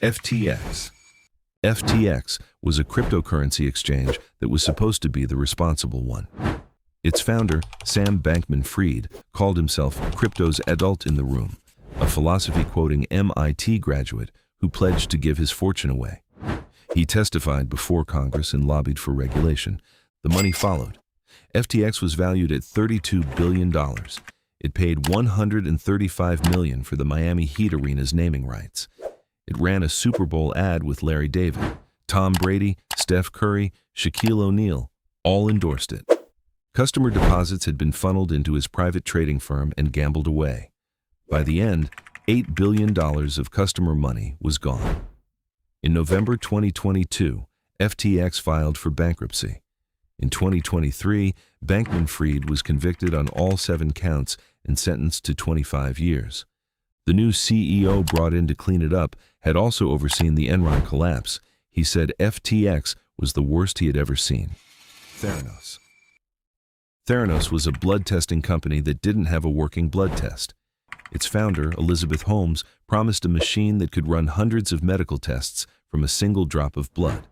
FTX. FTX was a cryptocurrency exchange that was supposed to be the responsible one. Its founder, Sam Bankman-Fried, called himself crypto's adult in the room, a philosophy-quoting MIT graduate who pledged to give his fortune away. He testified before Congress and lobbied for regulation. The money followed. FTX was valued at $32 billion. It paid $135 million for the Miami Heat arena's naming rights. It ran a Super Bowl ad with Larry David. Tom Brady, Steph Curry, Shaquille O'Neal all endorsed it. Customer deposits had been funneled into his private trading firm and gambled away. By the end, $8 billion of customer money was gone. In November 2022, FTX filed for bankruptcy. In 2023, Bankman-Fried was convicted on all 7 counts and sentenced to 25 years. The new CEO brought in to clean it up had also overseen the Enron collapse. He said FTX was the worst he had ever seen. Theranos. Theranos was a blood testing company that didn't have a working blood test. Its founder, Elizabeth Holmes, promised a machine that could run hundreds of medical tests from a single drop of blood.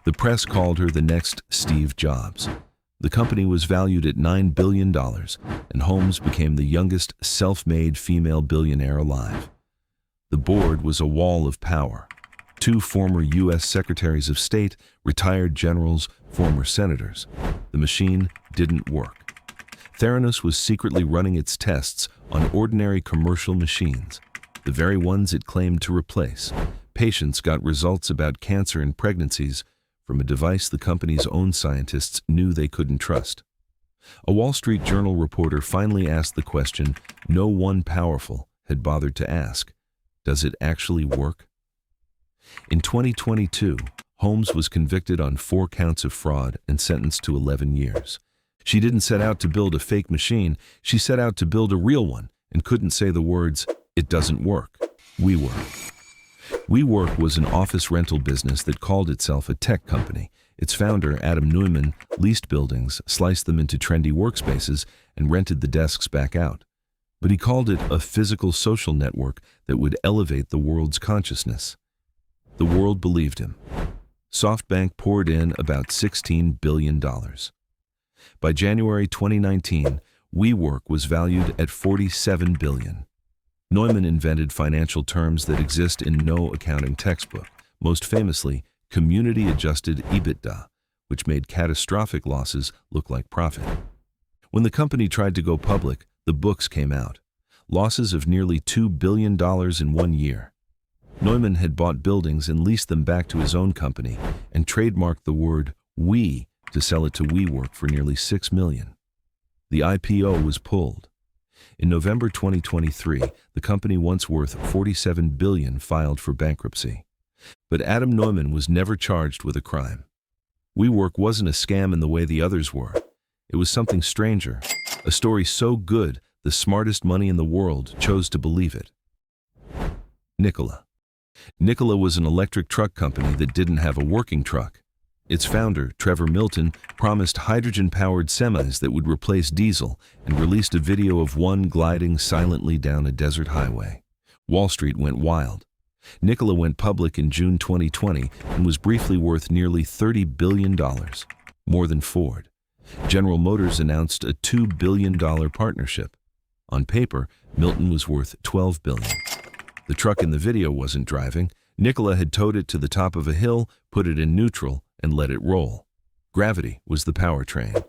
The press called her the next Steve Jobs. The company was valued at $9 billion, and Holmes became the youngest self-made female billionaire alive. The board was a wall of power. 2 former U.S. Secretaries of State, retired generals, former senators. The machine didn't work. Theranos was secretly running its tests on ordinary commercial machines, the very ones it claimed to replace. Patients got results about cancer and pregnancies from a device the company's own scientists knew they couldn't trust. A Wall Street Journal reporter finally asked the question no one powerful had bothered to ask: does it actually work? In 2022, Holmes was convicted on 4 counts of fraud and sentenced to 11 years. She didn't set out to build a fake machine, she set out to build a real one and couldn't say the words, "It doesn't work." WeWork. WeWork was an office rental business that called itself a tech company. Its founder, Adam Neumann, leased buildings, sliced them into trendy workspaces, and rented the desks back out. But he called it a physical social network that would elevate the world's consciousness. The world believed him. SoftBank poured in about $16 billion. By January 2019, WeWork was valued at $47 billion. Neumann invented financial terms that exist in no accounting textbook, most famously, community-adjusted EBITDA, which made catastrophic losses look like profit. When the company tried to go public, the books came out. Losses of nearly $2 billion in 1 year. Neumann had bought buildings and leased them back to his own company and trademarked the word "we" to sell it to WeWork for nearly $6 million. The IPO was pulled. In November 2023, the company once worth $47 billion filed for bankruptcy. But Adam Neumann was never charged with a crime. WeWork wasn't a scam in the way the others were. It was something stranger, a story so good the smartest money in the world chose to believe it. Nikola. Nikola was an electric truck company that didn't have a working truck. Its founder, Trevor Milton, promised hydrogen-powered semis that would replace diesel and released a video of one gliding silently down a desert highway. Wall Street went wild. Nikola went public in June 2020 and was briefly worth nearly $30 billion, more than Ford. General Motors announced a $2 billion partnership. On paper, Milton was worth $12 billion. The truck in the video wasn't driving. Nikola had towed it to the top of a hill, put it in neutral, and let it roll. Gravity was the powertrain.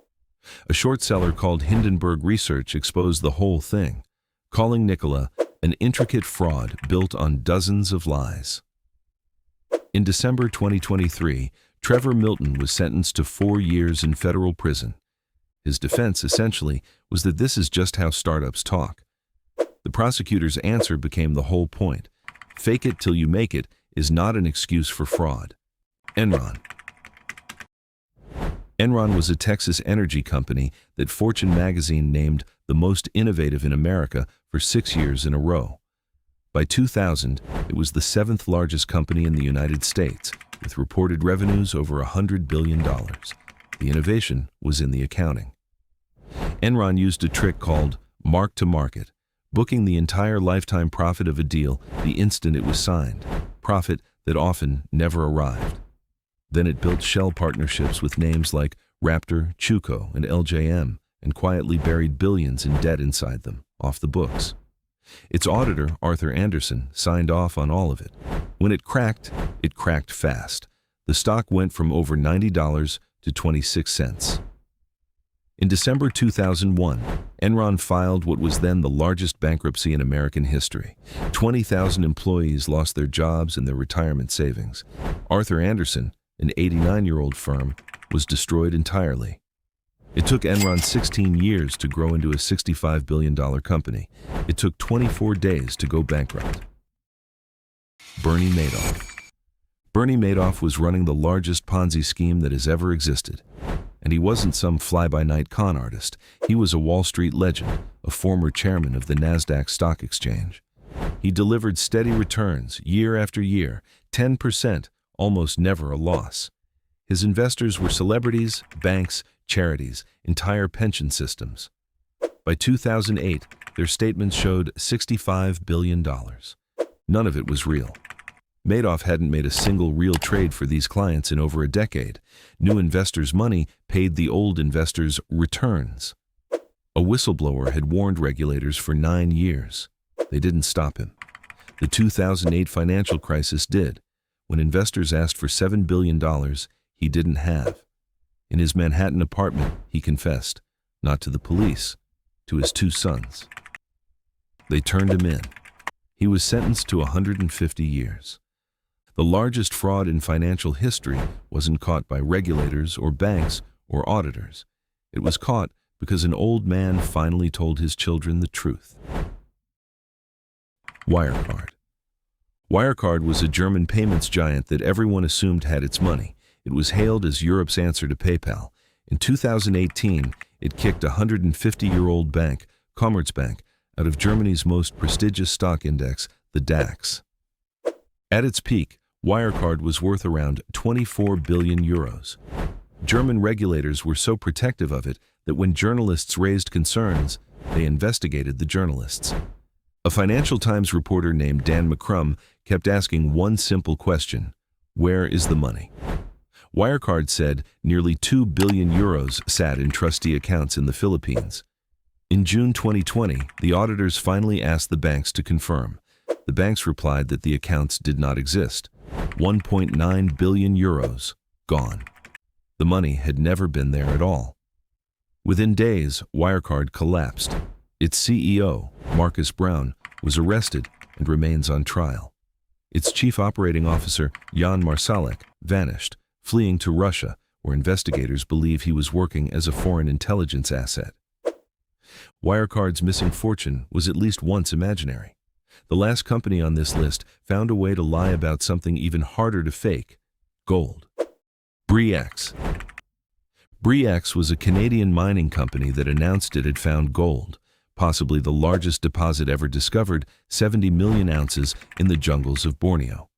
A short seller called Hindenburg Research exposed the whole thing, calling Nikola an intricate fraud built on dozens of lies. In December 2023, Trevor Milton was sentenced to 4 years in federal prison. His defense, essentially, was that this is just how startups talk. The prosecutor's answer became the whole point. Fake it till you make it is not an excuse for fraud. Enron. Enron was a Texas energy company that Fortune magazine named the most innovative in America for 6 years in a row. By 2000, it was the 7th largest company in the United States, with reported revenues over $100 billion. The innovation was in the accounting. Enron used a trick called mark-to-market, booking the entire lifetime profit of a deal the instant it was signed. profit that often never arrived. Then it built shell partnerships with names like Raptor, Chuco, and LJM, and quietly buried billions in debt inside them, off the books. Its auditor, Arthur Andersen, signed off on all of it. When it cracked fast. The stock went from over $90 to 26 cents. In December 2001, Enron filed what was then the largest bankruptcy in American history. 20,000 employees lost their jobs and their retirement savings. Arthur Andersen, an 89-year-old firm, was destroyed entirely. It took Enron 16 years to grow into a $65 billion company. It took 24 days to go bankrupt. Bernie Madoff. Bernie Madoff was running the largest Ponzi scheme that has ever existed. And he wasn't some fly-by-night con artist. He was a Wall Street legend, a former chairman of the Nasdaq Stock Exchange. He delivered steady returns year after year, 10%, almost never a loss. His investors were celebrities, banks, charities, entire pension systems. By 2008, their statements showed $65 billion. None of it was real. Madoff hadn't made a single real trade for these clients in over a decade. New investors' money paid the old investors' returns. A whistleblower had warned regulators for 9 years. They didn't stop him. The 2008 financial crisis did. When investors asked for $7 billion, he didn't have. In his Manhattan apartment, he confessed, not to the police, to his 2 sons. They turned him in. He was sentenced to 150 years. The largest fraud in financial history wasn't caught by regulators or banks or auditors. It was caught because an old man finally told his children the truth. Wirecard. Wirecard was a German payments giant that everyone assumed had its money. It was hailed as Europe's answer to PayPal. In 2018, it kicked a 150-year-old bank, Commerzbank, out of Germany's most prestigious stock index, the DAX. At its peak, Wirecard was worth around 24 billion euros. German regulators were so protective of it that when journalists raised concerns, they investigated the journalists. A Financial Times reporter named Dan McCrum kept asking one simple question: where is the money? Wirecard said nearly 2 billion euros sat in trustee accounts in the Philippines. In June 2020, the auditors finally asked the banks to confirm. The banks replied that the accounts did not exist. 1.9 billion euros, gone. The money had never been there at all. Within days, Wirecard collapsed. Its CEO, Marcus Brown, was arrested and remains on trial. Its chief operating officer, Jan Marsalek, vanished, fleeing to Russia, where investigators believe he was working as a foreign intelligence asset. Wirecard's missing fortune was at least once imaginary. The last company on this list found a way to lie about something even harder to fake: gold. Bre-X. Bre-X was a Canadian mining company that announced it had found gold, possibly the largest deposit ever discovered, 70 million ounces in the jungles of Borneo.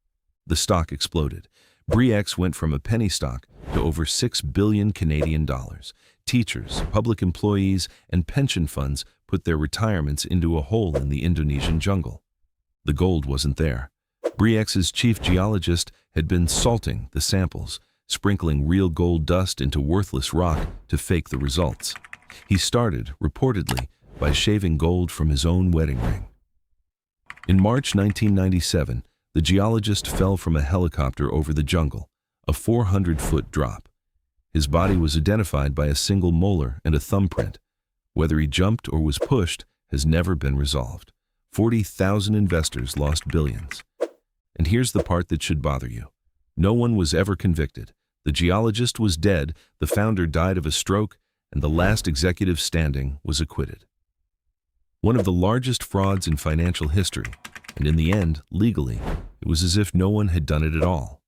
The stock exploded. Bre-X went from a penny stock to over 6 billion Canadian dollars. Teachers, public employees, and pension funds put their retirements into a hole in the Indonesian jungle. The gold wasn't there. Bre-X's chief geologist had been salting the samples, sprinkling real gold dust into worthless rock to fake the results. He started, reportedly, by shaving gold from his own wedding ring. In March 1997, the geologist fell from a helicopter over the jungle, a 400-foot drop. His body was identified by a single molar and a thumbprint. Whether he jumped or was pushed has never been resolved. 40,000 investors lost billions. And here's the part that should bother you. No one was ever convicted. The geologist was dead, the founder died of a stroke, and the last executive standing was acquitted. One of the largest frauds in financial history, and in the end, legally, it was as if no one had done it at all.